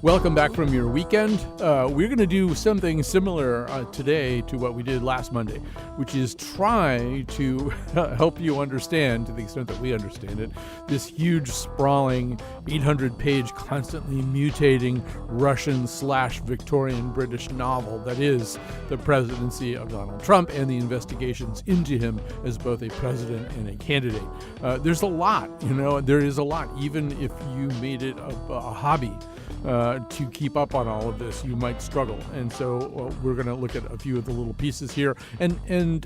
Welcome back from your weekend. We're going to do something similar today to what we did last Monday, which is try to help you understand, to the extent that we understand it, this huge, sprawling, 800-page, constantly mutating Russian/Victorian British novel that is the presidency of Donald Trump and the investigations into him as both a president and a candidate. There's a lot, there is a lot, even if you made it a hobby. To keep up on all of this, you might struggle. And so we're going to look at a few of the little pieces here. And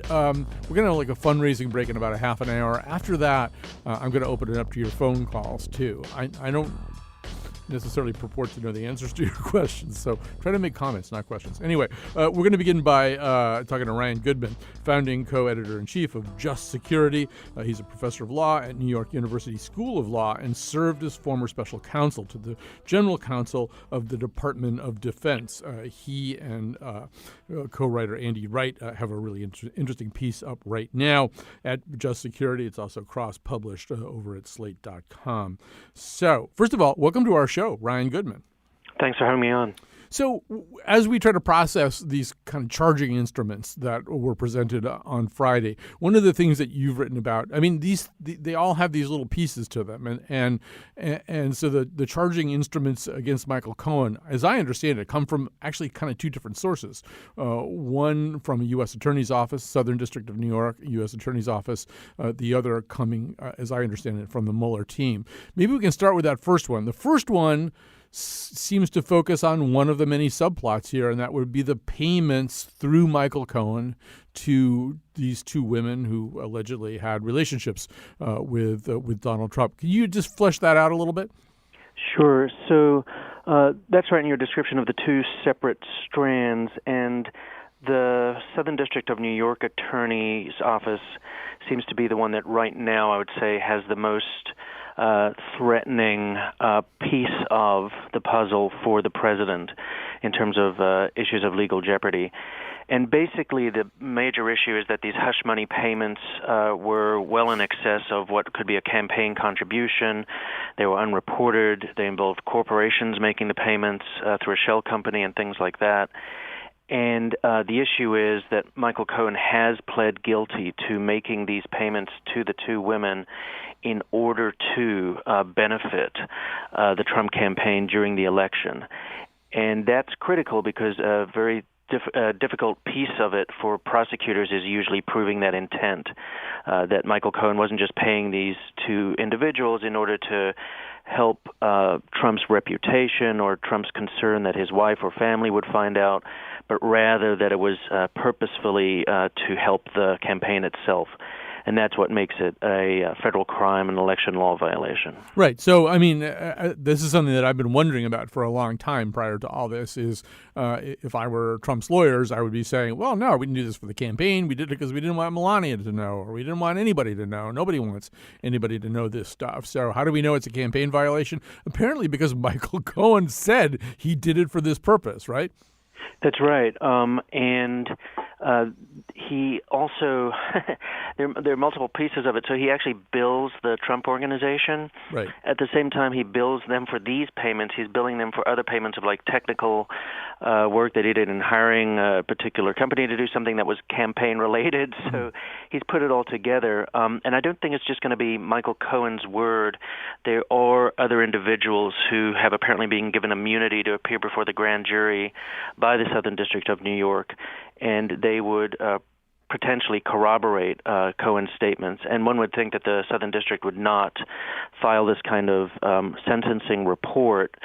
we're going to like a fundraising break in about a half an hour. After that, I'm going to open it up to your phone calls, too. I don't necessarily purport to know the answers to your questions, so try to make comments, not questions. Anyway, we're going to begin by talking to Ryan Goodman, founding co-editor-in-chief of Just Security. He's a professor of law at New York University School of Law and served as former special counsel to the general counsel of the Department of Defense. He and co-writer Andy Wright have a really interesting piece up right now at Just Security. It's also cross-published over at slate.com. So, first of all, welcome to our show, Ryan Goodman. Thanks for having me on. So as we try to process these kind of charging instruments that were presented on Friday, one of the things that you've written about, I mean, they all have these little pieces to them. And so the charging instruments against Michael Cohen, as I understand it, come from actually kind of two different sources. One from a U.S. Attorney's Office, Southern District of New York, U.S. Attorney's Office, the other coming, as I understand it, from the Mueller team. Maybe we can start with that first one. The first one seems to focus on one of the many subplots here, and that would be the payments through Michael Cohen to these two women who allegedly had relationships with Donald Trump. Can you just flesh that out a little bit? Sure. So that's right in your description of the two separate strands, and the Southern District of New York Attorney's Office seems to be the one that right now I would say has the most threatening piece of the puzzle for the president in terms of issues of legal jeopardy. And basically the major issue is that these hush money payments were well in excess of what could be a campaign contribution. They were unreported. They involved corporations making the payments through a shell company and things like that. And the issue is that Michael Cohen has pled guilty to making these payments to the two women in order to benefit the Trump campaign during the election. And that's critical because a very difficult piece of it for prosecutors is usually proving that intent, that Michael Cohen wasn't just paying these two individuals in order to help Trump's reputation or Trump's concern that his wife or family would find out, but rather that it was purposefully to help the campaign itself. And that's what makes it a federal crime, an election law violation. Right. So, I mean, this is something that I've been wondering about for a long time prior to all this is if I were Trump's lawyers, I would be saying, well, no, we didn't do this for the campaign. We did it because we didn't want Melania to know, or we didn't want anybody to know. Nobody wants anybody to know this stuff. So how do we know it's a campaign violation? Apparently because Michael Cohen said he did it for this purpose, right? That's right. And he also, there are multiple pieces of it. So he actually bills the Trump organization. Right. At the same time, he bills them for these payments. He's billing them for other payments of like technical work that he did in hiring a particular company to do something that was campaign related. So he's put it all together. And I don't think it's just going to be Michael Cohen's word. There are other individuals who have apparently been given immunity to appear before the grand jury by the Southern District of New York, and they would potentially corroborate Cohen's statements. And one would think that the Southern District would not file this kind of sentencing report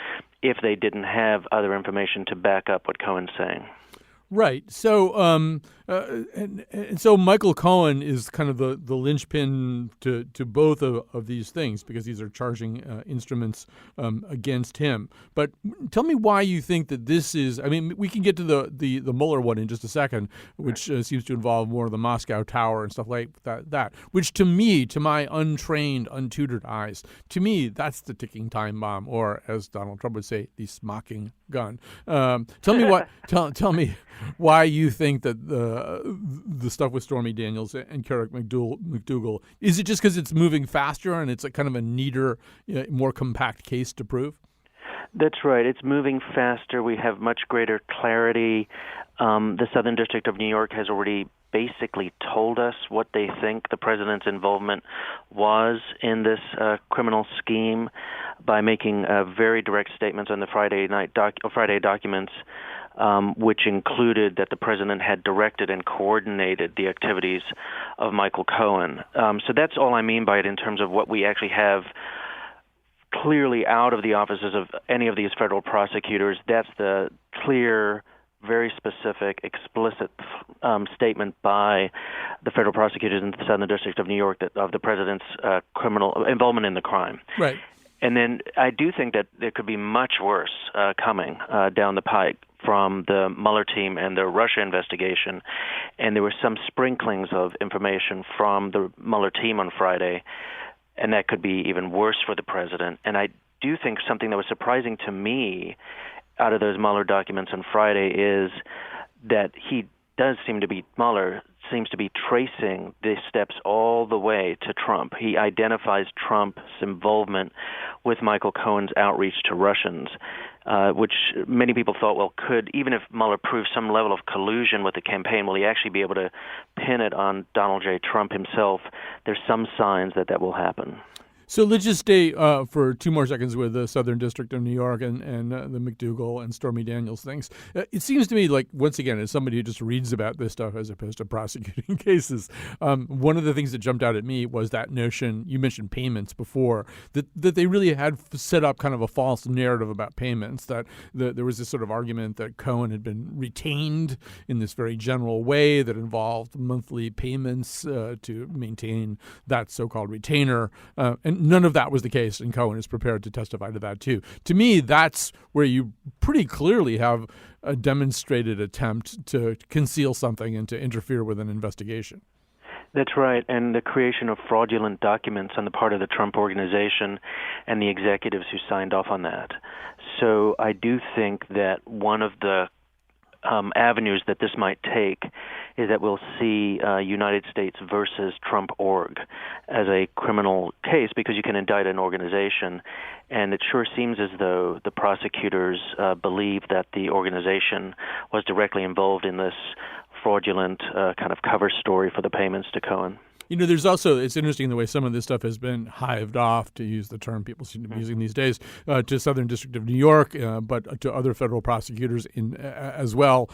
if they didn't have other information to back up what Cohen's saying. Right. So, and so Michael Cohen is kind of the linchpin to both of these things because these are charging instruments against him. But tell me why you think that this is. I mean, we can get to the Mueller one in just a second, which seems to involve more of the Moscow Tower and stuff like that. Which to me, to my untrained, untutored eyes, to me that's the ticking time bomb, or as Donald Trump would say, the smocking gun. Tell me what. Tell me why you think that the stuff with Stormy Daniels and Carrick McDougal? Is it just because it's moving faster and it's a kind of a neater, more compact case to prove? That's right. It's moving faster. We have much greater clarity. The Southern District of New York has already basically told us what they think the president's involvement was in this criminal scheme by making very direct statements on the Friday documents, which included that the president had directed and coordinated the activities of Michael Cohen. So that's all I mean by it in terms of what we actually have clearly out of the offices of any of these federal prosecutors. That's the clear, very specific, explicit statement by the federal prosecutors in the Southern District of New York of the president's criminal involvement in the crime. Right. And then I do think that there could be much worse coming down the pike from the Mueller team and the Russia investigation. And there were some sprinklings of information from the Mueller team on Friday, and that could be even worse for the president. And I do think something that was surprising to me out of those Mueller documents on Friday is that Mueller seems to be tracing the steps all the way to Trump. He identifies Trump's involvement with Michael Cohen's outreach to Russians, which many people thought, even if Mueller proves some level of collusion with the campaign, will he actually be able to pin it on Donald J. Trump himself? There's some signs that will happen. So let's just stay for 2 more seconds with the Southern District of New York and the McDougal and Stormy Daniels things. It seems to me like, once again, as somebody who just reads about this stuff as opposed to prosecuting cases, one of the things that jumped out at me was that notion, you mentioned payments before, that they really had set up kind of a false narrative about payments, that there was this sort of argument that Cohen had been retained in this very general way that involved monthly payments to maintain that so-called retainer. And none of that was the case, and Cohen is prepared to testify to that too. To me, that's where you pretty clearly have a demonstrated attempt to conceal something and to interfere with an investigation. That's right, and the creation of fraudulent documents on the part of the Trump organization and the executives who signed off on that. So I do think that one of the avenues that this might take is that we'll see United States versus Trump org as a criminal case, because you can indict an organization, and it sure seems as though the prosecutors believe that the organization was directly involved in this fraudulent kind of cover story for the payments to Cohen. There's also, it's interesting the way some of this stuff has been hived off, to use the term people seem to be using these days, to Southern District of New York, but to other federal prosecutors as well.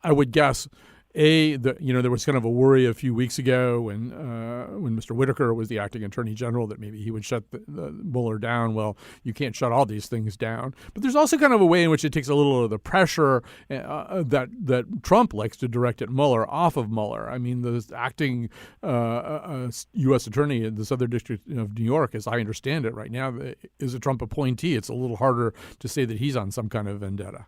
I would guess, there was kind of a worry a few weeks ago when Mr. Whitaker was the acting attorney general that maybe he would shut the Mueller down. Well, you can't shut all these things down. But there's also kind of a way in which it takes a little of the pressure that Trump likes to direct at Mueller off of Mueller. I mean, the acting U.S. attorney in the Southern District of New York, as I understand it right now, is a Trump appointee. It's a little harder to say that he's on some kind of vendetta.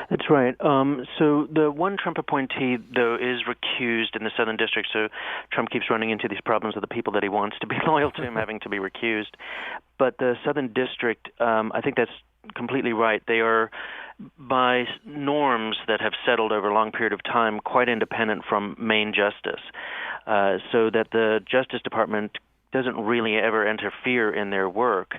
That's right. So the one Trump appointee, though, is recused in the Southern District, so Trump keeps running into these problems of the people that he wants to be loyal to him having to be recused. But the Southern District, I think that's completely right. They are, by norms that have settled over a long period of time, quite independent from main justice, so that the Justice Department doesn't really ever interfere in their work.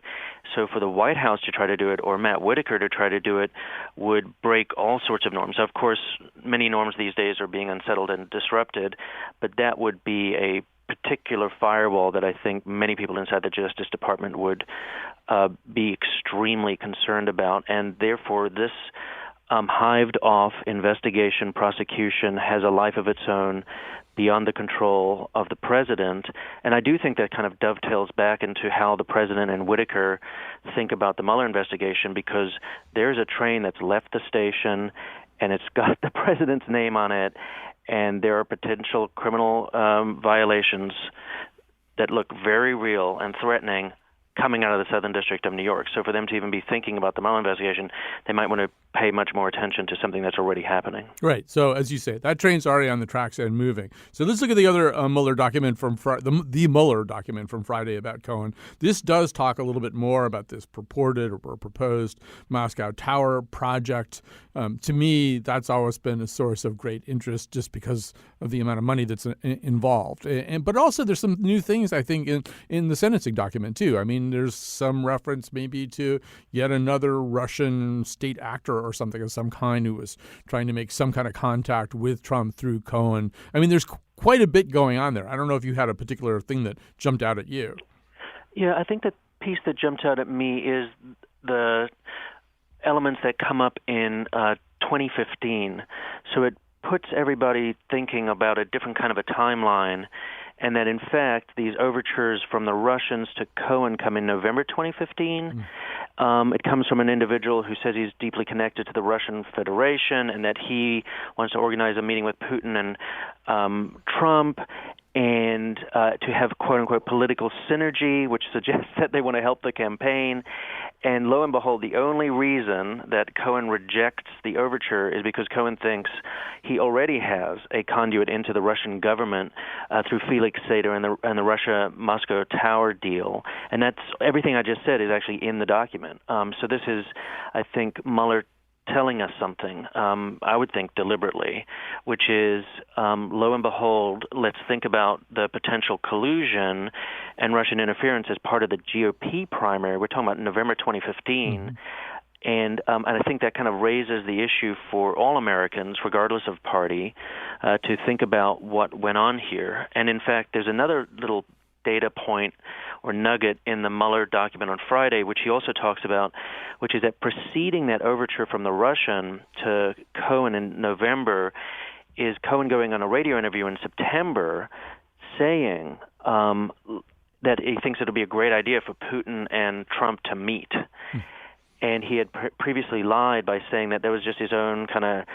So for the White House to try to do it, or Matt Whitaker to try to do it, would break all sorts of norms. Of course, many norms these days are being unsettled and disrupted, but that would be a particular firewall that I think many people inside the Justice Department would be extremely concerned about. And therefore, this hived-off investigation, prosecution has a life of its own beyond the control of the president. And I do think that kind of dovetails back into how the president and Whitaker think about the Mueller investigation, because there's a train that's left the station and it's got the president's name on it, and there are potential criminal violations that look very real and threatening coming out of the Southern District of New York. So for them to even be thinking about the Mueller investigation, they might want to pay much more attention to something that's already happening. Right. So as you say, that train's already on the tracks and moving. So let's look at the other Mueller document from the Mueller document from Friday about Cohen. This does talk a little bit more about this purported or proposed Moscow Tower project. To me, that's always been a source of great interest just because of the amount of money that's involved. But also there's some new things, I think, in the sentencing document, too. I mean, there's some reference maybe to yet another Russian state actor or something of some kind who was trying to make some kind of contact with Trump through Cohen. I mean, there's quite a bit going on there. I don't know if you had a particular thing that jumped out at you. Yeah, I think the piece that jumped out at me is the elements that come up in 2015. So it puts everybody thinking about a different kind of a timeline, and that in fact these overtures from the Russians to Cohen come in November 2015. It comes from an individual who says he's deeply connected to the Russian Federation and that he wants to organize a meeting with Putin and Trump and to have quote-unquote political synergy, which suggests that they want to help the campaign. And lo and behold, the only reason that Cohen rejects the overture is because Cohen thinks he already has a conduit into the Russian government through Felix Sater and the Russia-Moscow Tower deal. And that's everything I just said is actually in the document. So this is, I think, Mueller telling us something, I would think deliberately, which is, lo and behold, let's think about the potential collusion and Russian interference as part of the GOP primary. We're talking about November 2015. And I think that kind of raises the issue for all Americans, regardless of party, to think about what went on here. And in fact, there's another little data point or nugget in the Mueller document on Friday, which he also talks about, which is that preceding that overture from the Russian to Cohen in November is Cohen going on a radio interview in September saying that he thinks it'll be a great idea for Putin and Trump to meet. And he had previously lied by saying that there was just his own kind of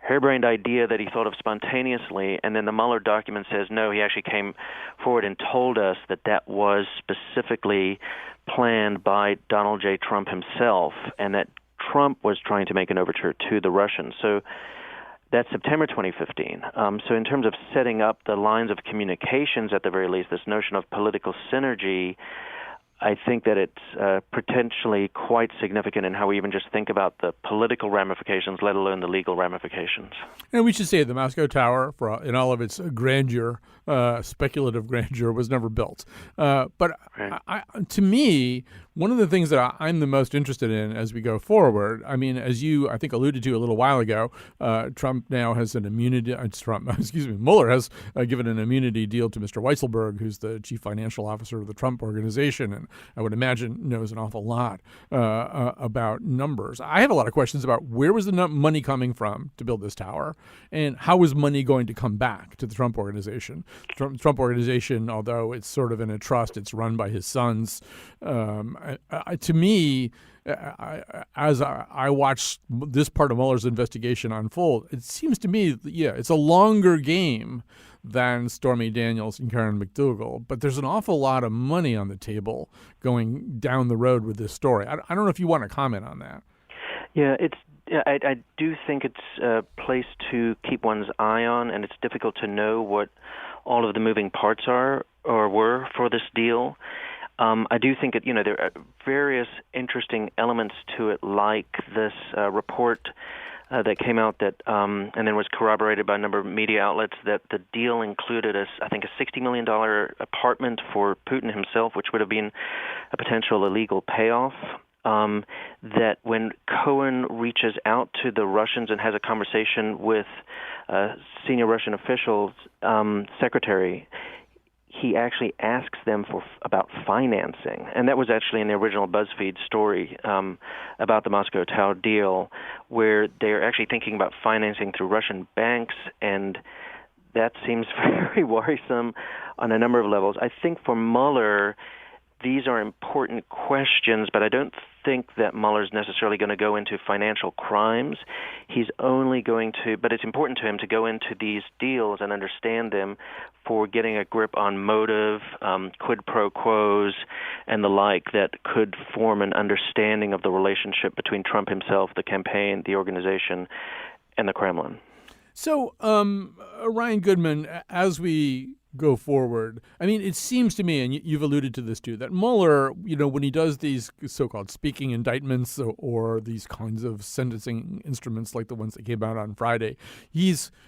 harebrained idea that he thought of spontaneously, and then the Mueller document says, no, he actually came forward and told us that that was specifically planned by Donald J. Trump himself, and that Trump was trying to make an overture to the Russians. So that's September 2015. So in terms of setting up the lines of communications, at the very least, this notion of political synergy, I think that it's potentially quite significant in how we even just think about the political ramifications, let alone the legal ramifications. And we should say the Moscow Tower, in all of its grandeur, speculative grandeur, was never built. But right. To me, one of the things that I'm the most interested in as we go forward, I mean, as you, I think, alluded to a little while ago, Trump now has an immunity, Mueller has given an immunity deal to Mr. Weisselberg, who's the chief financial officer of the Trump organization, and I would imagine knows an awful lot about numbers. I have a lot of questions about where was the money coming from to build this tower, and how was money going to come back to the Trump organization. The Trump organization, although it's sort of in a trust, it's run by his sons. To me, as I watch this part of Mueller's investigation unfold, it seems to me, it's a longer game than Stormy Daniels and Karen McDougal, but there's an awful lot of money on the table going down the road with this story. I don't know if you want to comment on that. Yeah, I do think it's a place to keep one's eye on, and it's difficult to know what all of the moving parts are or were for this deal. I do think there are various interesting elements to it, like this report that came out that and then was corroborated by a number of media outlets, that the deal included I think a $60 million apartment for Putin himself, which would have been a potential illegal payoff. That when Cohen reaches out to the Russians and has a conversation with senior Russian officials, secretary, he actually asks them about financing. And that was actually in the original BuzzFeed story about the Moscow Tower deal, where they're actually thinking about financing through Russian banks, and that seems very worrisome on a number of levels. I think for Mueller, these are important questions, but I don't think that Mueller's necessarily going to go into financial crimes. He's only going to, but it's important to him to go into these deals and understand them for getting a grip on motive, quid pro quos, and the like that could form an understanding of the relationship between Trump himself, the campaign, the organization, and the Kremlin. So, Ryan Goodman, as we go forward, I mean, it seems to me, and you've alluded to this too, that Mueller, when he does these so-called speaking indictments or these kinds of sentencing instruments like the ones that came out on Friday,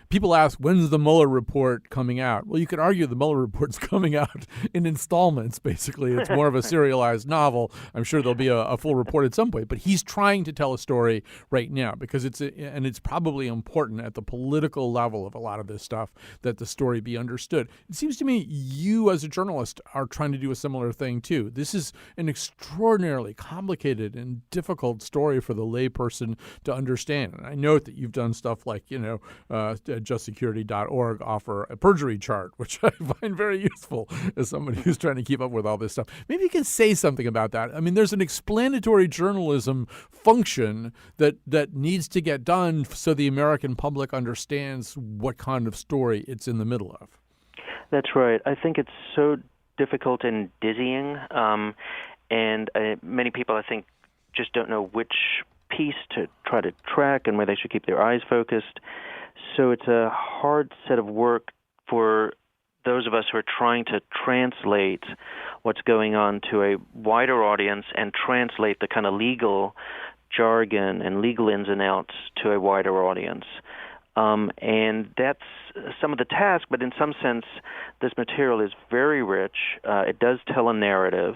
people ask, when's the Mueller report coming out? Well, you could argue the Mueller report's coming out in installments, basically. It's more of a serialized novel. I'm sure there'll be a full report at some point, but he's trying to tell a story right now because it's probably important at the political level of a lot of this stuff that the story be understood. It seems to me you, as a journalist, are trying to do a similar thing, too. This is an extraordinarily complicated and difficult story for the layperson to understand. And I note that you've done stuff like, justsecurity.org offer a perjury chart, which I find very useful as somebody who's trying to keep up with all this stuff. Maybe you can say something about that. I mean, there's an explanatory journalism function that needs to get done so the American public understands what kind of story it's in the middle of. That's right. I think it's so difficult and dizzying, and many people, I think, just don't know which piece to try to track and where they should keep their eyes focused. So it's a hard set of work for those of us who are trying to translate what's going on to a wider audience and translate the kind of legal jargon and legal ins and outs to a wider audience. And that's some of the task, but in some sense, this material is very rich. It does tell a narrative.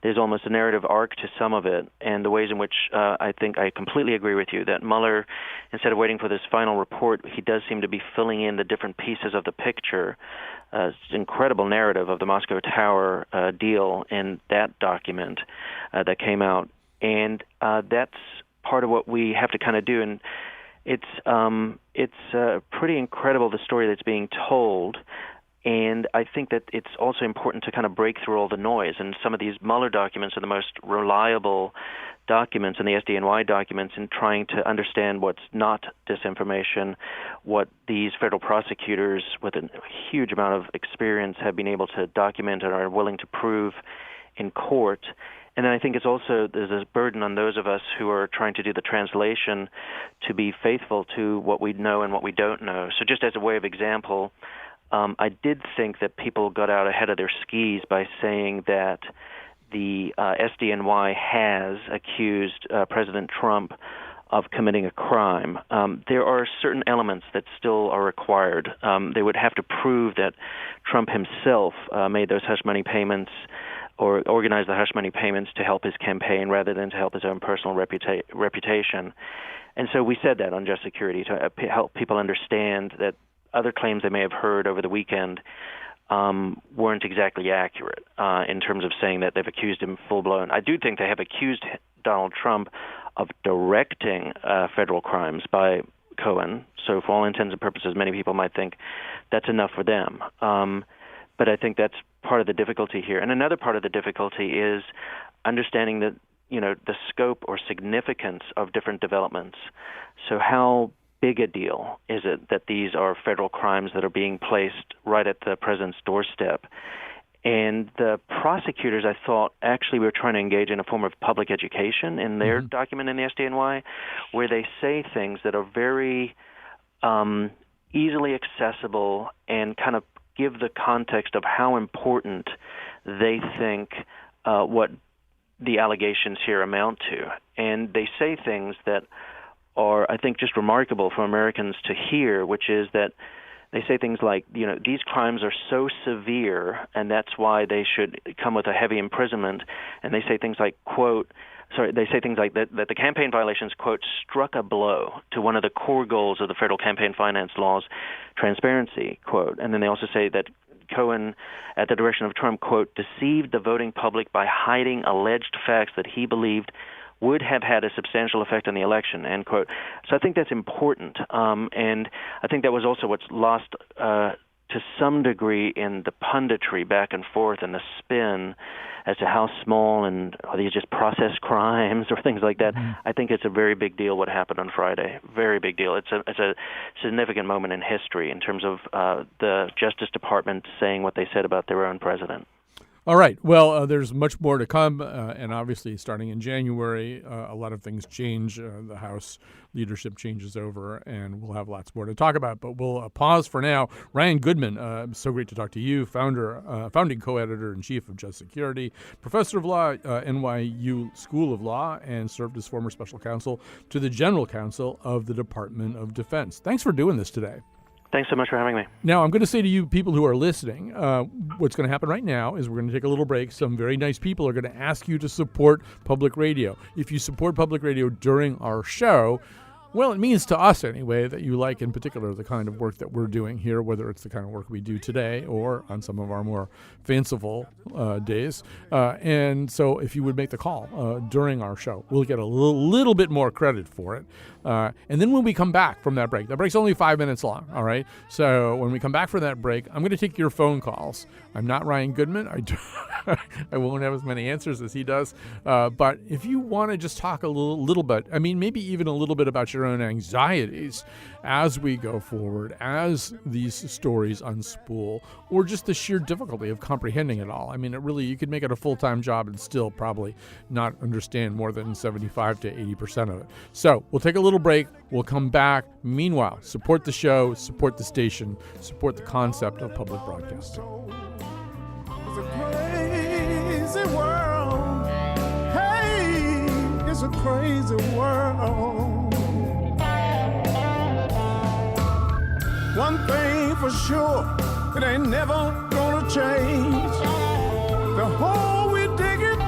There's almost a narrative arc to some of it, and the ways in which I think I completely agree with you that Mueller, instead of waiting for this final report, he does seem to be filling in the different pieces of the picture. It's an incredible narrative of the Moscow Tower deal in that document that came out, and that's part of what we have to kind of do. And it's pretty incredible, the story that's being told, and I think that it's also important to kind of break through all the noise. And some of these Mueller documents are the most reliable documents, and the SDNY documents, in trying to understand what's not disinformation, what these federal prosecutors with a huge amount of experience have been able to document and are willing to prove in court. And then I think there's a burden on those of us who are trying to do the translation to be faithful to what we know and what we don't know. So just as a way of example, I did think that people got out ahead of their skis by saying that the SDNY has accused President Trump of committing a crime. There are certain elements that still are required. They would have to prove that Trump himself made those hush money payments or organize the hush money payments to help his campaign rather than to help his own personal reputation. And so we said that on Just Security to help people understand that other claims they may have heard over the weekend weren't exactly accurate in terms of saying that they've accused him full-blown. I do think they have accused Donald Trump of directing federal crimes by Cohen. So for all intents and purposes, many people might think that's enough for them. But I think that's part of the difficulty here. And another part of the difficulty is understanding that, the scope or significance of different developments. So how big a deal is it that these are federal crimes that are being placed right at the president's doorstep? And the prosecutors, I thought, actually were trying to engage in a form of public education in their document in the SDNY, where they say things that are very easily accessible and kind of give the context of how important they think what the allegations here amount to. And they say things that are, I think, just remarkable for Americans to hear, which is that they say things like, these crimes are so severe, and that's why they should come with a heavy imprisonment. And they say things like, they say things like that the campaign violations, quote, struck a blow to one of the core goals of the federal campaign finance laws, transparency, quote. And then they also say that Cohen, at the direction of Trump, quote, deceived the voting public by hiding alleged facts that he believed would have had a substantial effect on the election, end quote. So I think that's important. And I think that was also what's lost to some degree in the punditry back and forth and the spin as to how small and are these just process crimes or things like that. I think it's a very big deal what happened on Friday. Very big deal. It's a significant moment in history in terms of the Justice Department saying what they said about their own president. All right. Well, there's much more to come, and obviously starting in January, a lot of things change. The House leadership changes over, and we'll have lots more to talk about. But we'll pause for now. Ryan Goodman, so great to talk to you, founding co-editor-in-chief of Just Security, professor of law at NYU School of Law, and served as former special counsel to the general counsel of the Department of Defense. Thanks for doing this today. Thanks so much for having me. Now, I'm going to say to you people who are listening, what's going to happen right now is we're going to take a little break. Some very nice people are going to ask you to support public radio. If you support public radio during our show, well, it means to us anyway that you like in particular the kind of work that we're doing here, whether it's the kind of work we do today or on some of our more fanciful days. And so if you would make the call during our show, we'll get a little bit more credit for it. And then when we come back from that break's only 5 minutes long, all right? So when we come back from that break, I'm going to take your phone calls. I'm not Ryan Goodman. I won't have as many answers as he does. But if you want to just talk a little bit, I mean, maybe even a little bit about your own anxieties as we go forward, as these stories unspool, or just the sheer difficulty of comprehending it all. I mean, you could make it a full-time job and still probably not understand more than 75 to 80% of it. So we'll take a little break. We'll come back. Meanwhile, support the show, support the station, support the concept of public broadcasting. It's a crazy world. Hey, it's a crazy world. One thing for sure, it ain't never gonna change. The hole we digging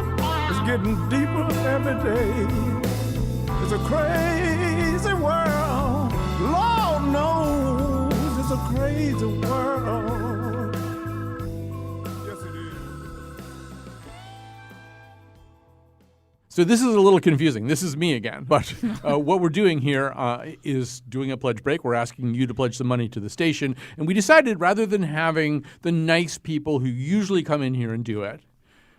is getting deeper every day. It's a crazy world. Lord knows it's a crazy world. Yes, it is. So this is a little confusing. This is me again. But what we're doing here is doing a pledge break. We're asking you to pledge some money to the station. And we decided rather than having the nice people who usually come in here and do it,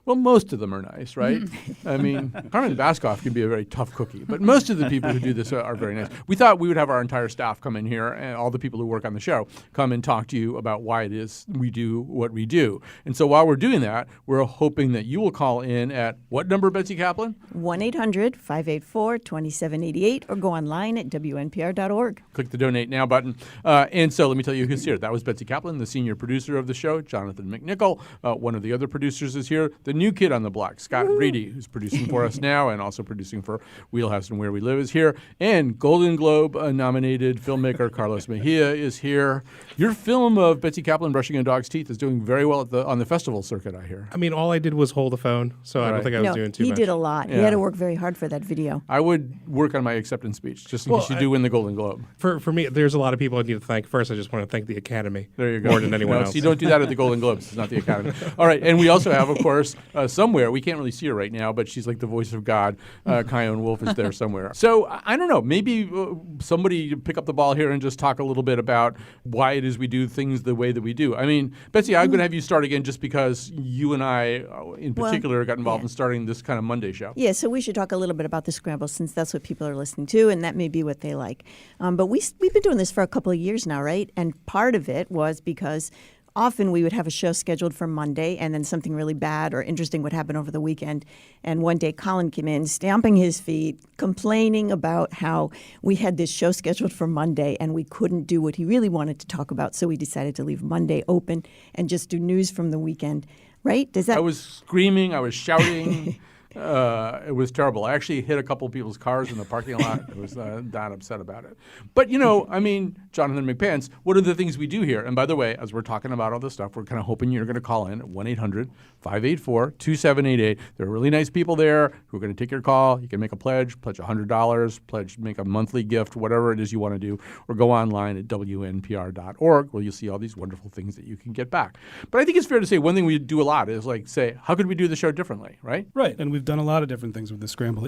well, most of them are nice, right? I mean, Carmen Baskoff can be a very tough cookie, but most of the people who do this are very nice. We thought we would have our entire staff come in here and all the people who work on the show come and talk to you about why it is we do what we do. And so while we're doing that, we're hoping that you will call in at what number, Betsy Kaplan? 1-800-584-2788 or go online at WNPR.org. Click the Donate Now button. And so let me tell you who's here. That was Betsy Kaplan, the senior producer of the show. Jonathan McNichol, one of the other producers, is here. The new kid on the block, Scott Breedy, who's producing for us now and also producing for Wheelhouse and Where We Live, is here. And Golden Globe nominated filmmaker Carlos Mejia is here. Your film of Betsy Kaplan brushing a dog's teeth is doing very well on the festival circuit, I hear. I mean, all I did was hold the phone, so I don't think I was doing too much. He did a lot. Yeah. He had to work very hard for that video. I would work on my acceptance speech, just in case you do win the Golden Globe. For me, there's a lot of people I need to thank. First, I just want to thank the Academy. There you go. More than anyone else. So you don't do that at the Golden Globes. It's not the Academy. All right. And we also have, of course, somewhere, we can't really see her right now, but she's like the voice of God. Kyone Wolf is there somewhere. So I don't know. Maybe somebody pick up the ball here and just talk a little bit about why it is we do things the way that we do. I mean, Betsy, I'm going to have you start again just because you and I, in particular, got involved in starting this kind of Monday show. Yeah, so we should talk a little bit about the Scramble since that's what people are listening to, and that may be what they like. But we've been doing this for a couple of years now, right? And part of it was because often we would have a show scheduled for Monday, and then something really bad or interesting would happen over the weekend. And one day Colin came in, stamping his feet, complaining about how we had this show scheduled for Monday and we couldn't do what he really wanted to talk about. So we decided to leave Monday open and just do news from the weekend. Right? Does that? I was screaming. I was shouting. It was terrible. I actually hit a couple of people's cars in the parking lot. I was that upset about it. But, I mean, Jonathan McPants, what are the things we do here? And by the way, as we're talking about all this stuff, we're kind of hoping you're going to call in at 1-800-584-2788. There are really nice people there who are going to take your call. You can make a pledge $100, make a monthly gift, whatever it is you want to do, or go online at WNPR.org where you'll see all these wonderful things that you can get back. But I think it's fair to say one thing we do a lot is say, how could we do the show differently, right? Right, and we've done a lot of different things with the Scramble.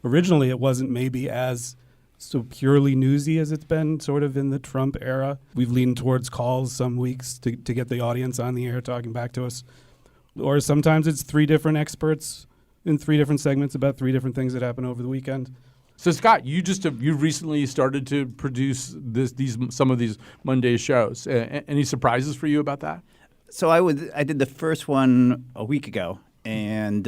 Originally it wasn't maybe as so purely newsy as it's been sort of in the Trump era. We've leaned towards calls some weeks to get the audience on the air talking back to us. Or sometimes it's 3 different experts in 3 different segments about 3 different things that happened over the weekend. So Scott, you recently started to produce some of these Monday shows. Any surprises for you about that? So I did the first one a week ago, and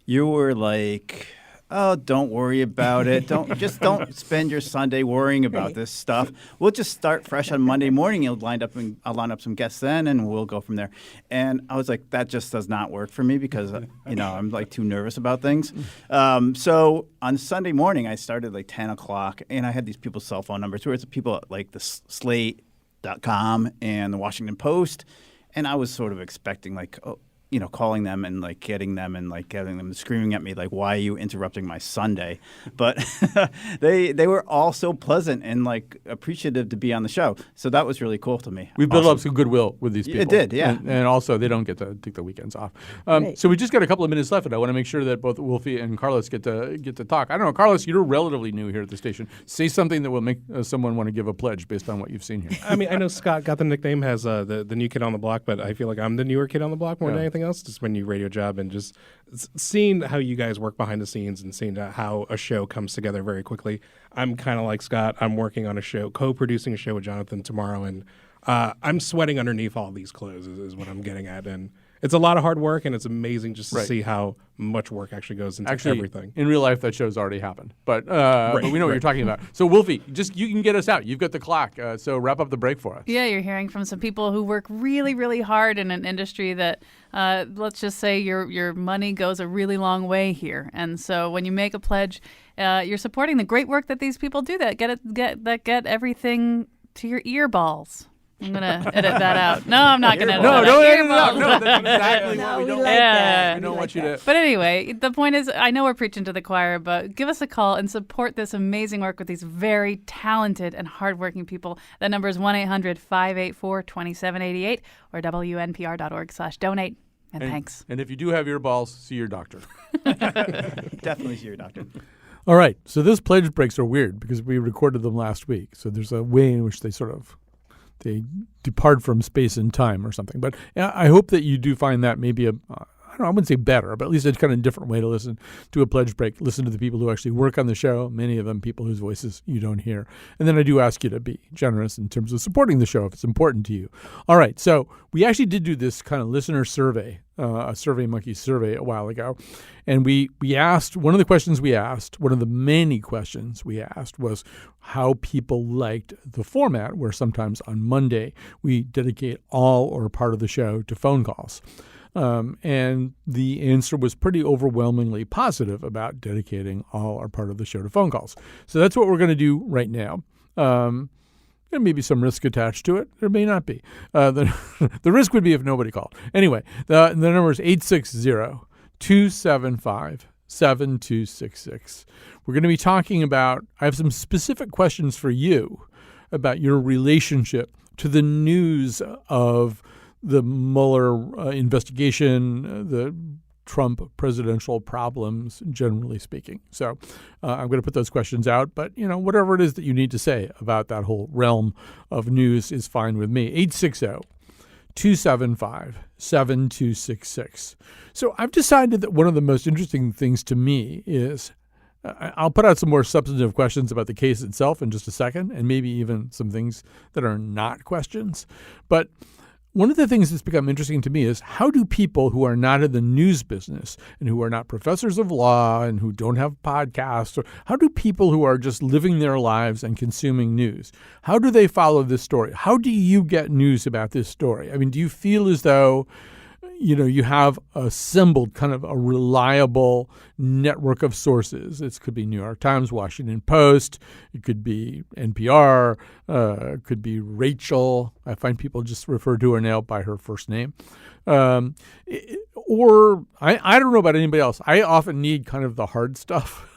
you were like, "Oh, don't worry about it. Don't spend your Sunday worrying about this stuff. We'll just start fresh on Monday morning. I'll line up some guests then, and we'll go from there." And I was like, that just does not work for me because I'm like too nervous about things. So on Sunday morning, I started like 10 o'clock, and I had these people's cell phone numbers. Where it's people at like the Slate.com and the Washington Post, and I was sort of expecting like, calling them and like getting them screaming at me like, "Why are you interrupting my Sunday?" But they were all so pleasant and like appreciative to be on the show. So that was really cool to me. We built up some goodwill with these people. It did, yeah. And also they don't get to take the weekends off. Right. So we just got a couple of minutes left, and I want to make sure that both Wolfie and Carlos get to talk. I don't know, Carlos, you're relatively new here at the station. Say something that will make someone want to give a pledge based on what you've seen here. I mean, I know Scott got the nickname as the new kid on the block, but I feel like I'm the newer kid on the block more than anything else. Just my new radio job, and just seeing how you guys work behind the scenes and seeing how a show comes together very quickly. I'm kind of like Scott. I'm working on a show, co-producing a show with Jonathan tomorrow, and I'm sweating underneath all these clothes is what I'm getting at. And it's a lot of hard work, and it's amazing just to see how much work actually goes into everything. In real life, that show's already happened, but we know what you're talking about. So, Wolfie, you can get us out. You've got the clock, so wrap up the break for us. Yeah, you're hearing from some people who work really, really hard in an industry that, let's just say, your money goes a really long way here. And so, when you make a pledge, you're supporting the great work that these people do that get everything to your ear balls. I'm going to edit that out. No, I'm not going to edit that out. No, that's exactly what we don't like that. We don't want you to. But anyway, the point is, I know we're preaching to the choir, but give us a call and support this amazing work with these very talented and hardworking people. That number is 1-800-584-2788 or WNPR.org/donate. And thanks. And if you do have earballs, see your doctor. Definitely see your doctor. All right. So those pledge breaks are weird because we recorded them last week. So there's a way in which they they depart from space and time or something. But I hope that you do find that maybe I wouldn't say better, but at least it's kind of a different way to listen to a pledge break. Listen to the people who actually work on the show, many of them people whose voices you don't hear. And then I do ask you to be generous in terms of supporting the show if it's important to you. All right, so we actually did do this kind of listener survey, a SurveyMonkey survey a while ago. And we asked, one of the questions we asked, one of the many questions we asked was how people liked the format where sometimes on Monday we dedicate all or part of the show to phone calls. And the answer was pretty overwhelmingly positive about dedicating all or part of the show to phone calls. So that's what we're going to do right now. There may be some risk attached to it. There may not be. The risk would be if nobody called. Anyway, the number is 860-275-7266. We're going to be talking about, I have some specific questions for you about your relationship to the news of the Mueller investigation, the Trump presidential problems, generally speaking. So I'm going to put those questions out. But, whatever it is that you need to say about that whole realm of news is fine with me. 860-275-7266. So I've decided that one of the most interesting things to me is I'll put out some more substantive questions about the case itself in just a second, and maybe even some things that are not questions. But one of the things that's become interesting to me is how do people who are not in the news business and who are not professors of law and who don't have podcasts, or how do people who are just living their lives and consuming news, how do they follow this story? How do you get news about this story? I mean, do you feel as though you have assembled kind of a reliable network of sources? It could be New York Times, Washington Post. It could be NPR. It could be Rachel. I find people just refer to her now by her first name. Or I don't know about anybody else. I often need kind of the hard stuff.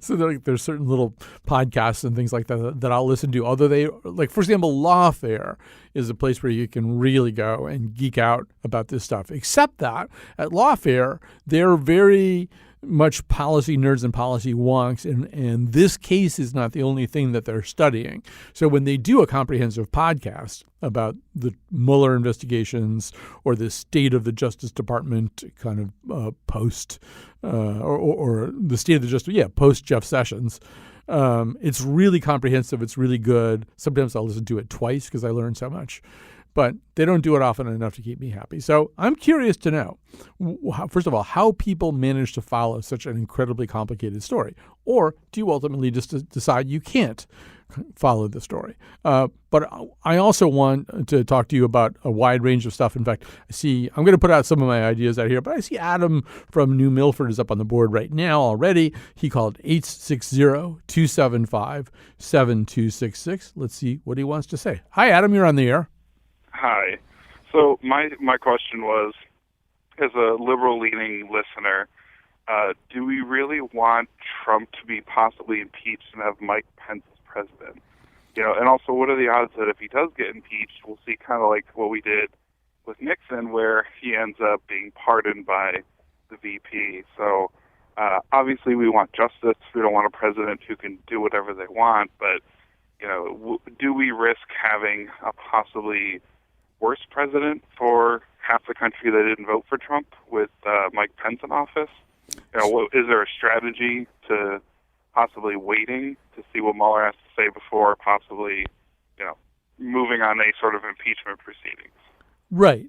So there's certain little podcasts and things like that I'll listen to. Although they, like, for example, Lawfare is a place where you can really go and geek out about this stuff. Except that at Lawfare, they're very much policy nerds and policy wonks, and this case is not the only thing that they're studying. So when they do a comprehensive podcast about the Mueller investigations or the state of the Justice Department kind of post or the state of the Justice, post Jeff Sessions, it's really comprehensive. It's really good. Sometimes I'll listen to it twice because I learn so much. But they don't do it often enough to keep me happy. So I'm curious to know, first of all, how people manage to follow such an incredibly complicated story. Or do you ultimately just decide you can't follow the story? But I also want to talk to you about a wide range of stuff. In fact, I'm going to put out some of my ideas out here, but I see Adam from New Milford is up on the board right now already. He called 860-275-7266. Let's see what he wants to say. Hi, Adam. You're on the air. Hi. So my question was, as a liberal-leaning listener, do we really want Trump to be possibly impeached and have Mike Pence as president? And also, what are the odds that if he does get impeached, we'll see kind of like what we did with Nixon, where he ends up being pardoned by the VP? So obviously, we want justice. We don't want a president who can do whatever they want. But do we risk having a possibly worse president for half the country that didn't vote for Trump with Mike Pence in office? Is there a strategy to possibly waiting to see what Mueller has to say before possibly, moving on a sort of impeachment proceedings? Right.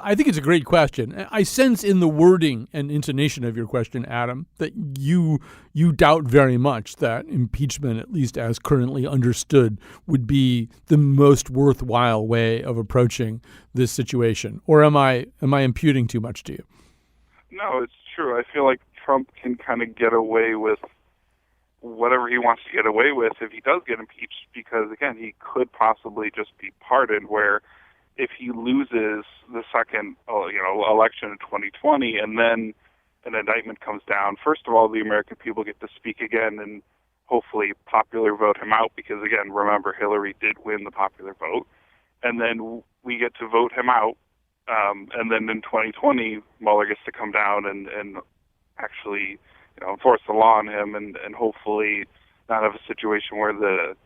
I think it's a great question. I sense in the wording and intonation of your question, Adam, that you doubt very much that impeachment, at least as currently understood, would be the most worthwhile way of approaching this situation. Or am I imputing too much to you? No, it's true. I feel like Trump can kind of get away with whatever he wants to get away with if he does get impeached, because, again, he could possibly just be pardoned, where if he loses the second election in 2020 and then an indictment comes down, first of all, the American people get to speak again and hopefully popular vote him out, because, again, remember, Hillary did win the popular vote. And then we get to vote him out. And then in 2020, Mueller gets to come down and actually enforce the law on him and hopefully not have a situation where the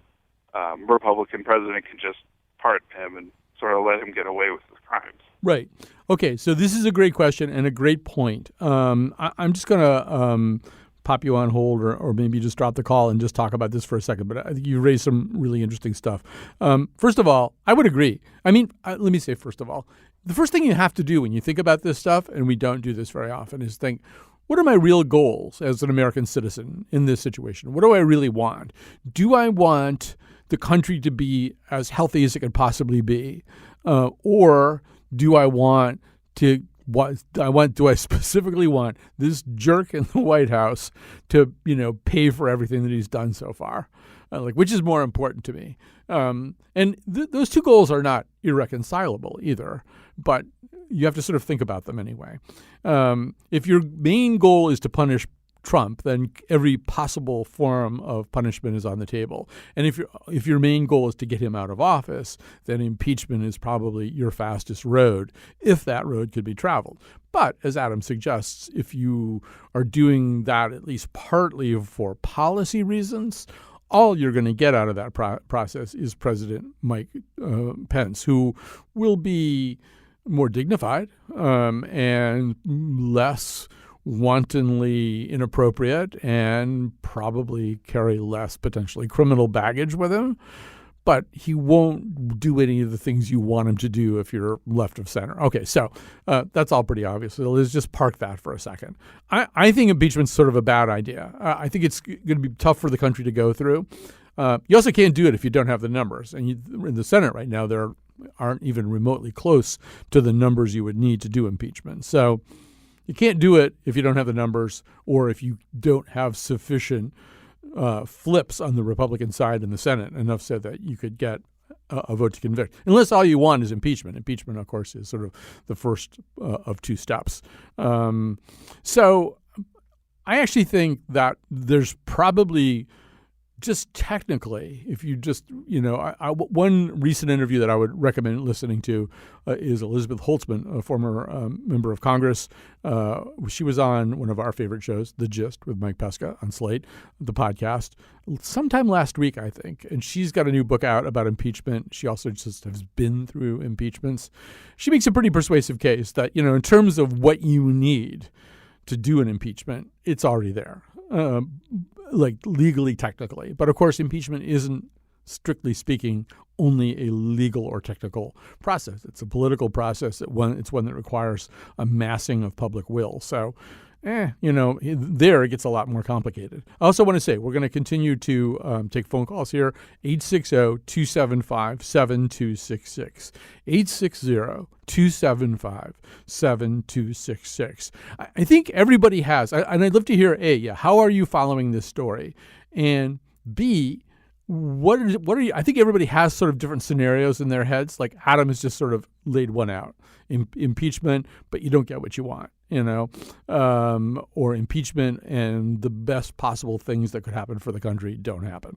Republican president can just pardon him and sort of let him get away with his crimes. Right. Okay, so this is a great question and a great point. I'm just going to pop you on hold or maybe just drop the call and just talk about this for a second. But I think you raised some really interesting stuff. First of all, I would agree. I mean, let me say, first of all, the first thing you have to do when you think about this stuff, and we don't do this very often, is think, what are my real goals as an American citizen in this situation? What do I really want? Do I want the country to be as healthy as it could possibly be? Or do I want to do I specifically want this jerk in the White House to, pay for everything that he's done so far? Which is more important to me? And those two goals are not irreconcilable either, but you have to sort of think about them anyway. If your main goal is to punish Trump, then every possible form of punishment is on the table. And if your main goal is to get him out of office, then impeachment is probably your fastest road, if that road could be traveled. But as Adam suggests, if you are doing that at least partly for policy reasons, all you're going to get out of that process is President Mike Pence, who will be more dignified and less wantonly inappropriate and probably carry less potentially criminal baggage with him. But he won't do any of the things you want him to do if you're left of center. Okay, so that's all pretty obvious. So let's just park that for a second. I think impeachment's sort of a bad idea. I think it's going to be tough for the country to go through. You also can't do it if you don't have the numbers. And in the Senate right now, there aren't even remotely close to the numbers you would need to do impeachment. So you can't do it if you don't have the numbers or if you don't have sufficient flips on the Republican side in the Senate, enough so that you could get a vote to convict. Unless all you want is impeachment. Impeachment, of course, is sort of the first of two steps. So I actually think that there's probably just technically, if you just, one recent interview that I would recommend listening to is Elizabeth Holtzman, a former member of Congress. She was on one of our favorite shows, The Gist, with Mike Pesca on Slate, the podcast, sometime last week, I think. And she's got a new book out about impeachment. She also just has been through impeachments. She makes a pretty persuasive case that, in terms of what you need to do an impeachment, it's already there. Like legally, technically. But of course, impeachment isn't, strictly speaking, only a legal or technical process. It's a political process. It's one that requires a massing of public will. So, there it gets a lot more complicated. I also want to say we're going to continue to take phone calls here, 860-275-7266, 860-275-7266. I think everybody has, and I'd love to hear, A, how are you following this story? And B, what are you? I think everybody has sort of different scenarios in their heads. Like Adam has just sort of laid one out, impeachment, but you don't get what you want, or impeachment and the best possible things that could happen for the country don't happen.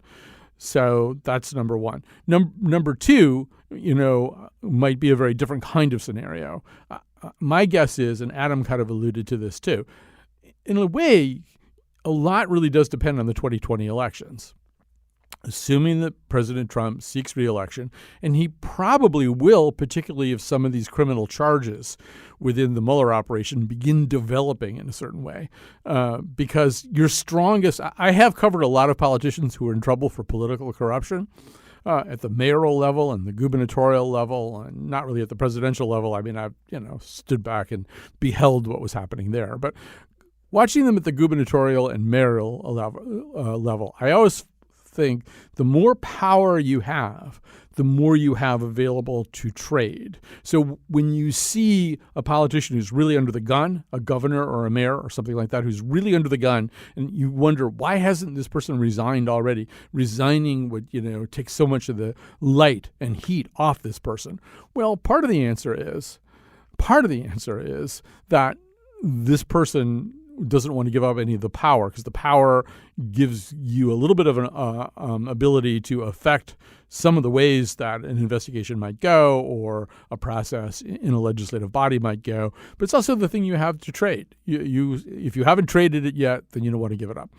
So that's number one. Number two, might be a very different kind of scenario. My guess is, and Adam kind of alluded to this too, in a way, a lot really does depend on the 2020 elections. Assuming that President Trump seeks re-election, and he probably will, particularly if some of these criminal charges within the Mueller operation begin developing in a certain way, because your strongest – I have covered a lot of politicians who are in trouble for political corruption at the mayoral level and the gubernatorial level, and not really at the presidential level. I mean, I've stood back and beheld what was happening there. But watching them at the gubernatorial and mayoral level, I always think the more power you have, the more you have available to trade. So when you see a politician who's really under the gun, a governor or a mayor or something like that, who's really under the gun, and you wonder, why hasn't this person resigned already? Resigning would, take so much of the light and heat off this person. Well, part of the answer is that this person doesn't want to give up any of the power, because the power gives you a little bit of an ability to affect some of the ways that an investigation might go or a process in a legislative body might go. But it's also the thing you have to trade. If you haven't traded it yet, then you don't want to give it up.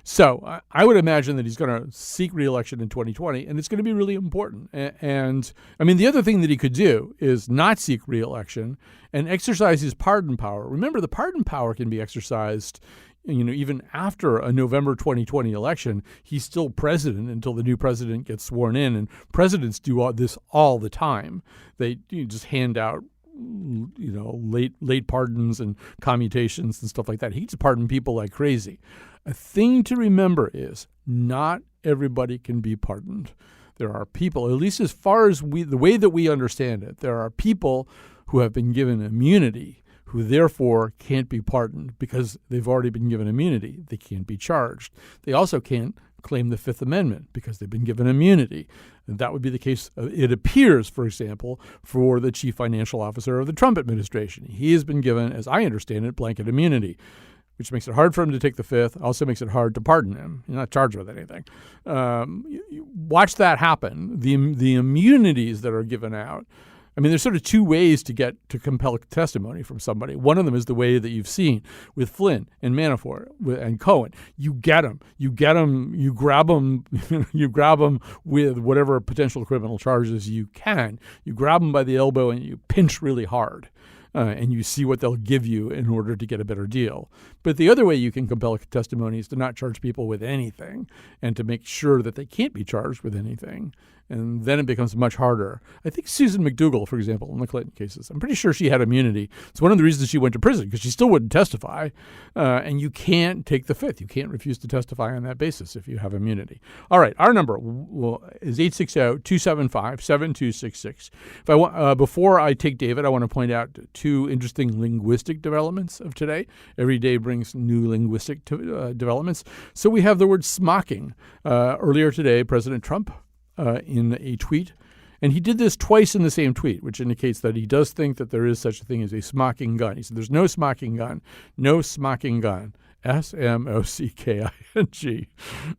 So I would imagine that he's going to seek re-election in 2020, and it's going to be really important. And I mean, the other thing that he could do is not seek re-election and exercise his pardon power. Remember, the pardon power can be exercised, even after a November 2020 election. He's still president until the new president gets sworn in, and presidents do this all the time. They just hand out late pardons and commutations and stuff like that. He can pardon people like crazy. A thing to remember is not everybody can be pardoned. There are people, at least as far as the way that we understand it, there are people who have been given immunity who therefore can't be pardoned because they've already been given immunity. They can't be charged. They also can't claim the Fifth Amendment because they've been given immunity. And that would be the case, it appears, for example, for the chief financial officer of the Trump administration. He has been given, as I understand it, blanket immunity, which makes it hard for him to take the Fifth, also makes it hard to pardon him. You're not charged with anything. You watch that happen. The immunities that are given out, I mean, there's sort of two ways to compel testimony from somebody. One of them is the way that you've seen with Flynn and Manafort and Cohen. You get them, you grab them, you grab them with whatever potential criminal charges you can. You grab them by the elbow and you pinch really hard. And you see what they'll give you in order to get a better deal. But the other way you can compel testimony is to not charge people with anything and to make sure that they can't be charged with anything. And then it becomes much harder. I think Susan McDougal, for example, in the Clinton cases, I'm pretty sure she had immunity. It's one of the reasons she went to prison, because she still wouldn't testify. And you can't take the Fifth. You can't refuse to testify on that basis if you have immunity. All right, our number is 860-275-7266. Before I take David, I want to point out two interesting linguistic developments of today. Every day brings new linguistic developments. So we have the word smocking. Earlier today, President Trump, in a tweet, and he did this twice in the same tweet, which indicates that he does think that there is such a thing as a smocking gun. He said there's no smocking gun, Smokking.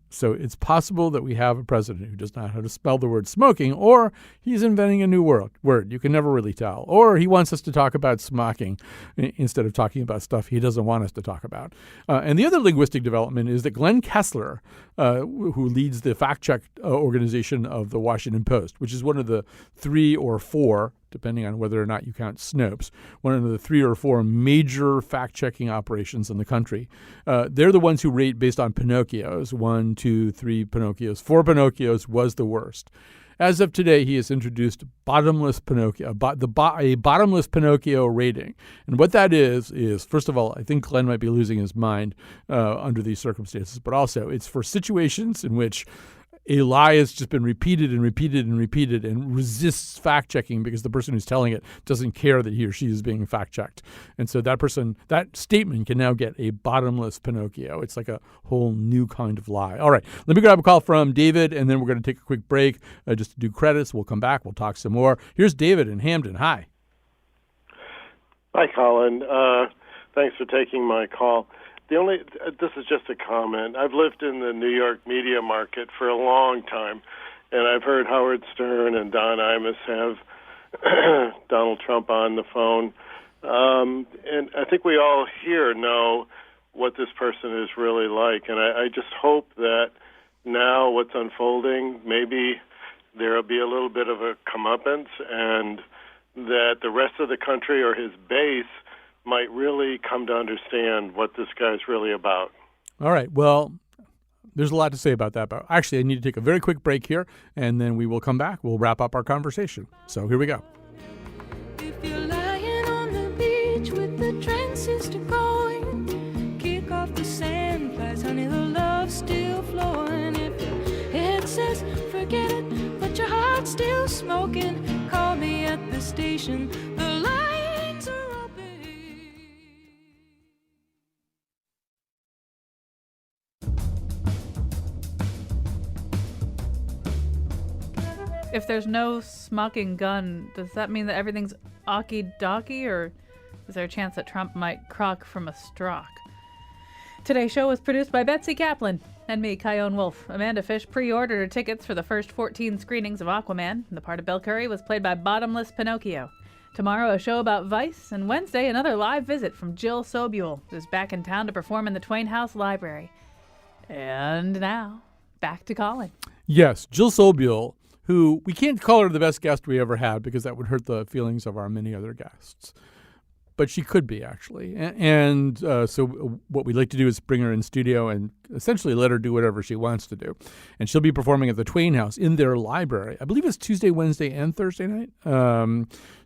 So it's possible that we have a president who does not know how to spell the word smoking, or he's inventing a new word. You can never really tell. Or he wants us to talk about smocking instead of talking about stuff he doesn't want us to talk about. And the other linguistic development is that Glenn Kessler, who leads the fact-check organization of the Washington Post, which is one of the 3 or 4, depending on whether or not you count Snopes, one of the 3 or 4 major fact-checking operations in the country. They're the ones who rate based on Pinocchios. 1, 2, 3 Pinocchios. 4 Pinocchios was the worst. As of today, he has introduced bottomless Pinocchio, a bottomless Pinocchio rating. And what that is first of all, I think Glenn might be losing his mind under these circumstances, but also it's for situations in which a lie has just been repeated and repeated and repeated and resists fact-checking because the person who's telling it doesn't care that he or she is being fact-checked. And so that statement can now get a bottomless Pinocchio. It's like a whole new kind of lie. All right, let me grab a call from David, and then we're going to take a quick break just to do credits. We'll come back. We'll talk some more. Here's David in Hamden. Hi. Hi, Colin. Thanks for taking my call. This is just a comment. I've lived in the New York media market for a long time, and I've heard Howard Stern and Don Imus have Donald Trump on the phone. And I think we all here know what this person is really like, and I just hope that now what's unfolding, maybe there will be a little bit of a comeuppance, and that the rest of the country or his base might really come to understand what this guy's really about. All right. Well, there's a lot to say about that. But actually, I need to take a very quick break here, and then we will come back. We'll wrap up our conversation. So here we go. If you're lying on the beach with the transistor going, kick off the sand flies, honey, the love's still flowing. If your head says forget it, but your heart's still smoking, call me at the station. The lines are open. If there's no smoking gun, does that mean that everything's okie-dokie, or is there a chance that Trump might croak from a stroke? Today's show was produced by Betsy Kaplan and me, Kyone Wolf. Amanda Fish pre-ordered her tickets for the first 14 screenings of Aquaman. The part of Bill Curry was played by Bottomless Pinocchio. Tomorrow, a show about Vice, and Wednesday, another live visit from Jill Sobule, who's back in town to perform in the Twain House Library. And now, back to Colin. Yes, Jill Sobule, who we can't call her the best guest we ever had because that would hurt the feelings of our many other guests. But she could be, actually. And so what we'd like to do is bring her in studio and essentially let her do whatever she wants to do. And she'll be performing at the Twain House in their library. I believe it's Tuesday, Wednesday, and Thursday night.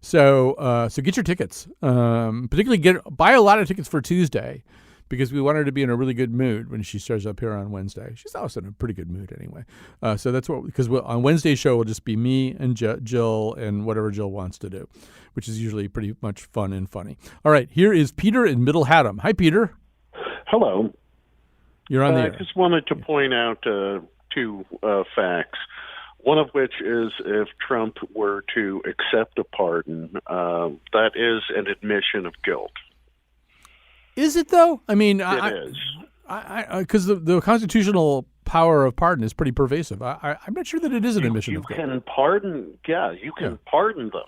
So get your tickets. Particularly buy a lot of tickets for Tuesday, because we want her to be in a really good mood when she shows up here on Wednesday. She's also in a pretty good mood anyway. So that's because on Wednesday's show will just be me and Jill and whatever Jill wants to do, which is usually pretty much fun and funny. All right, here is Peter in Middle Haddam. Hi, Peter. Hello. You're on the air. I just wanted to point out two facts. One of which is if Trump were to accept a pardon, that is an admission of guilt. Is it, though? I mean, it is. Because the constitutional power of pardon is pretty pervasive. I'm not sure that it is an admission of guilt. You can pardon, you can pardon them,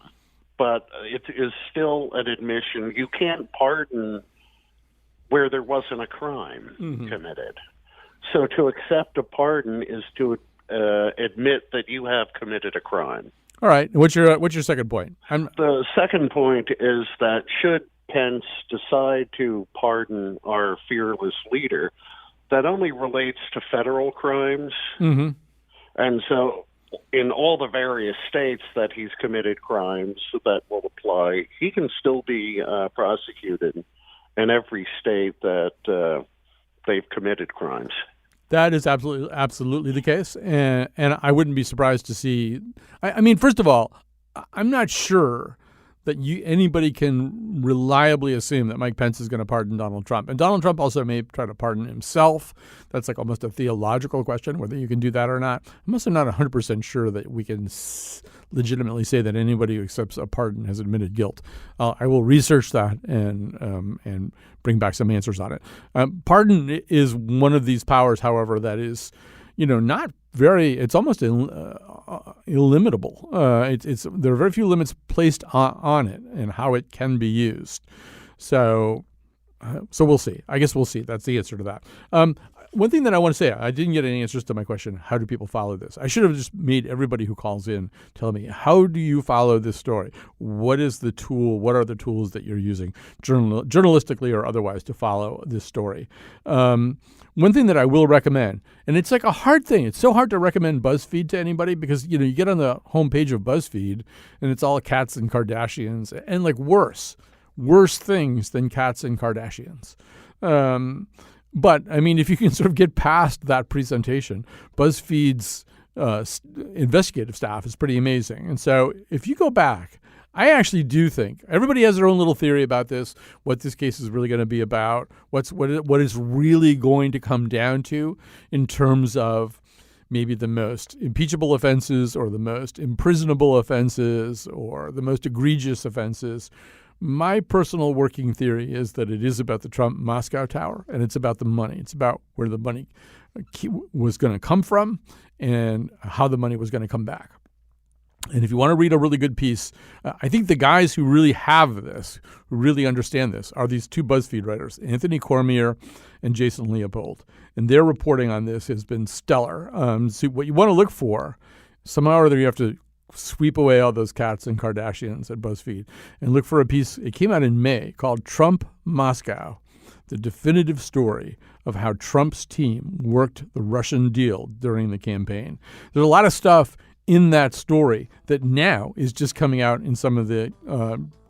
but it is still an admission. You can't pardon where there wasn't a crime committed. So to accept a pardon is to admit that you have committed a crime. All right. What's your second point? The second point is that should Pence decide to pardon our fearless leader, that only relates to federal crimes. Mm-hmm. And so in all the various states that he's committed crimes that will apply, he can still be prosecuted in every state that they've committed crimes. That is absolutely the case. And I wouldn't be surprised to see. I mean, first of all, I'm not sure that anybody can reliably assume that Mike Pence is going to pardon Donald Trump. And Donald Trump also may try to pardon himself. That's like almost a theological question, whether you can do that or not. I'm also not 100% sure that we can legitimately say that anybody who accepts a pardon has admitted guilt. I will research that and bring back some answers on it. Pardon is one of these powers, however, that is, not very. It's almost illimitable. There are very few limits placed on it and how it can be used. So we'll see. I guess we'll see. That's the answer to that. One thing that I want to say, I didn't get any answers to my question, how do people follow this? I should have just made everybody who calls in tell me, how do you follow this story? What is the tool? What are the tools that you're using journalistically or otherwise to follow this story? One thing that I will recommend, and it's like a hard thing. It's so hard to recommend BuzzFeed to anybody because, you get on the homepage of BuzzFeed and it's all cats and Kardashians and like worse things than cats and Kardashians. But, I mean, if you can sort of get past that presentation, BuzzFeed's investigative staff is pretty amazing. And so if you go back, I actually do think everybody has their own little theory about this, what this case is really going to be about, what it's really going to come down to in terms of maybe the most impeachable offenses or the most imprisonable offenses or the most egregious offenses. My personal working theory is that it is about the Trump Moscow Tower, and it's about the money. It's about where the money was going to come from and how the money was going to come back. And if you want to read a really good piece, I think the guys who really have this, who really understand this, are these two BuzzFeed writers, Anthony Cormier and Jason Leopold. And their reporting on this has been stellar. So what you want to look for, somehow or other you have to sweep away all those cats and Kardashians at BuzzFeed and look for a piece. It came out in May called Trump Moscow, the definitive story of how Trump's team worked the Russian deal during the campaign. There's a lot of stuff in that story that now is just coming out in some of the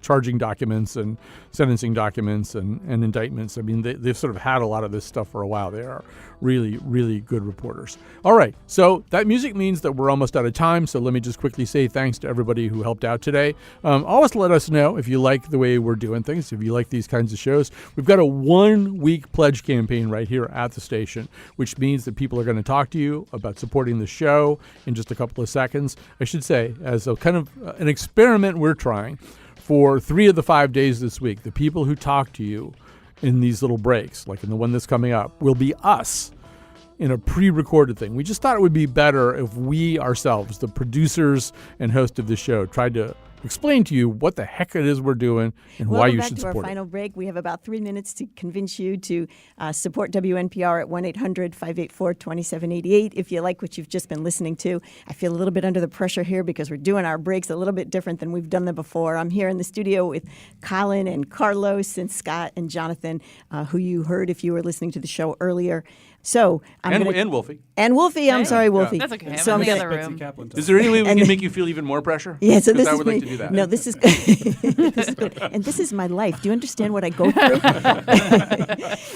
charging documents and sentencing documents and indictments. I mean, they've sort of had a lot of this stuff for a while. They are really, really good reporters. All right, so that music means that we're almost out of time, so let me just quickly say thanks to everybody who helped out today. Always let us know if you like the way we're doing things, if you like these kinds of shows. We've got a 1-week pledge campaign right here at the station, which means that people are going to talk to you about supporting the show in just a couple of seconds. I should say, as a kind of an experiment we're trying, for 3 of the 5 days this week, the people who talk to you in these little breaks, like in the one that's coming up, will be us in a pre-recorded thing. We just thought it would be better if we ourselves, the producers and host of the show, tried to explain to you what the heck it is we're doing and why you should support it. Welcome back to our final break. We have about 3 minutes to convince you to support WNPR at 1-800-584-2788 if you like what you've just been listening to. I feel a little bit under the pressure here because we're doing our breaks a little bit different than we've done them before. I'm here in the studio with Colin and Carlos and Scott and Jonathan, who you heard if you were listening to the show earlier. So and Wolfie. And Wolfie, I'm sorry, Wolfie. That's okay. So I'm I'm in the gonna, other room. Is there any way we can make you feel even more pressure? Yeah, so this I is would like to do that. No, this is this is good. And this is my life. Do you understand what I go through?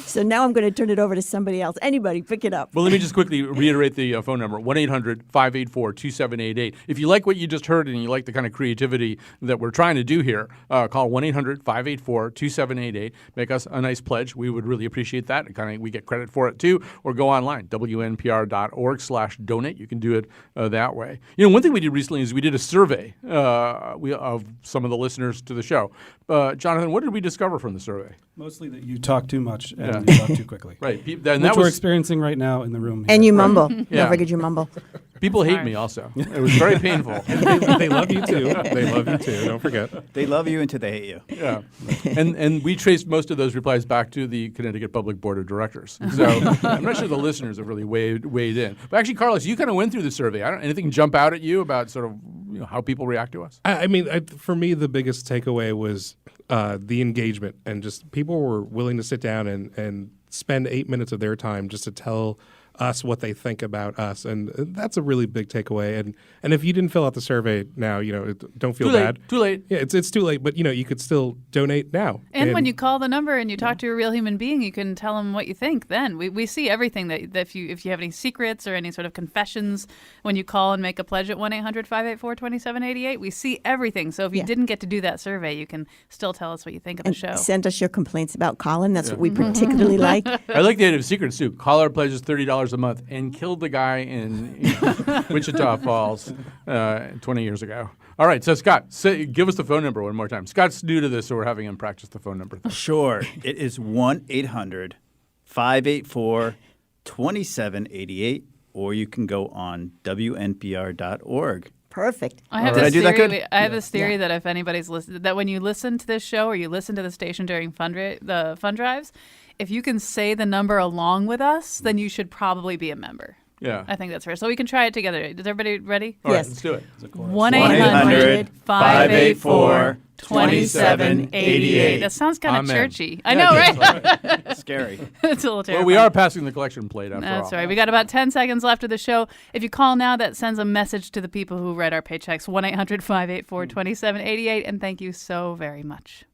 So now I'm going to turn it over to somebody else. Anybody, pick it up. Well, let me just quickly reiterate the phone number, 1-800-584-2788. If you like what you just heard and you like the kind of creativity that we're trying to do here, call 1-800-584-2788. Make us a nice pledge. We would really appreciate that. We get credit for it, too. Or go online, wnpr.org/donate. You can do it that way. One thing we did recently is we did a survey of some of the listeners to the show. Jonathan, what did we discover from the survey? Mostly that you talk too much and you talk too quickly. Right. Which we're experiencing right now in the room here. And you mumble. Yeah. Don't forget you mumble. People hate me also. It was very painful. They love you too. They love you too. Don't forget. They love you until they hate you. Yeah. And we traced most of those replies back to the Connecticut Public Board of Directors. So I'm not sure the listeners have really weighed in. But actually, Carlos, you kind of went through the survey. Anything jump out at you about sort of how people react to us? I mean, for me, the biggest takeaway was the engagement, and just people were willing to sit down and spend 8 minutes of their time just to tell us what they think about us, and that's a really big takeaway. And if you didn't fill out the survey now, don't feel bad. Too late. Yeah, it's too late, but you could still donate now. And when you call the number and you talk to a real human being, you can tell them what you think. Then we see everything that if you have any secrets or any sort of confessions when you call and make a pledge at 1-800-584-2788, we see everything. So if you didn't get to do that survey, you can still tell us what you think of the show. Send us your complaints about Colin. That's what we particularly like. I like the idea of secrets too. Caller pledges $30 a month and killed the guy in Wichita Falls 20 years ago. All right, so Scott, give us the phone number one more time. Scott's new to this, so we're having him practice the phone number. Sure. It is 1-800-584-2788, or you can go on WNPR.org. Perfect. I have Did I do that good? I have this theory that if anybody's listened, that when you listen to this show or you listen to the station during the fund drives, if you can say the number along with us, then you should probably be a member. Yeah. I think that's fair. So we can try it together. Is everybody ready? All right, let's do it. 1-800-584-2788. That sounds kind of churchy. I know, right? Scary. It's a little terrifying. Well, we are passing the collection plate after all. That's right. We got about 10 seconds left of the show. If you call now, that sends a message to the people who read our paychecks. 1-800-584-2788. And thank you so very much.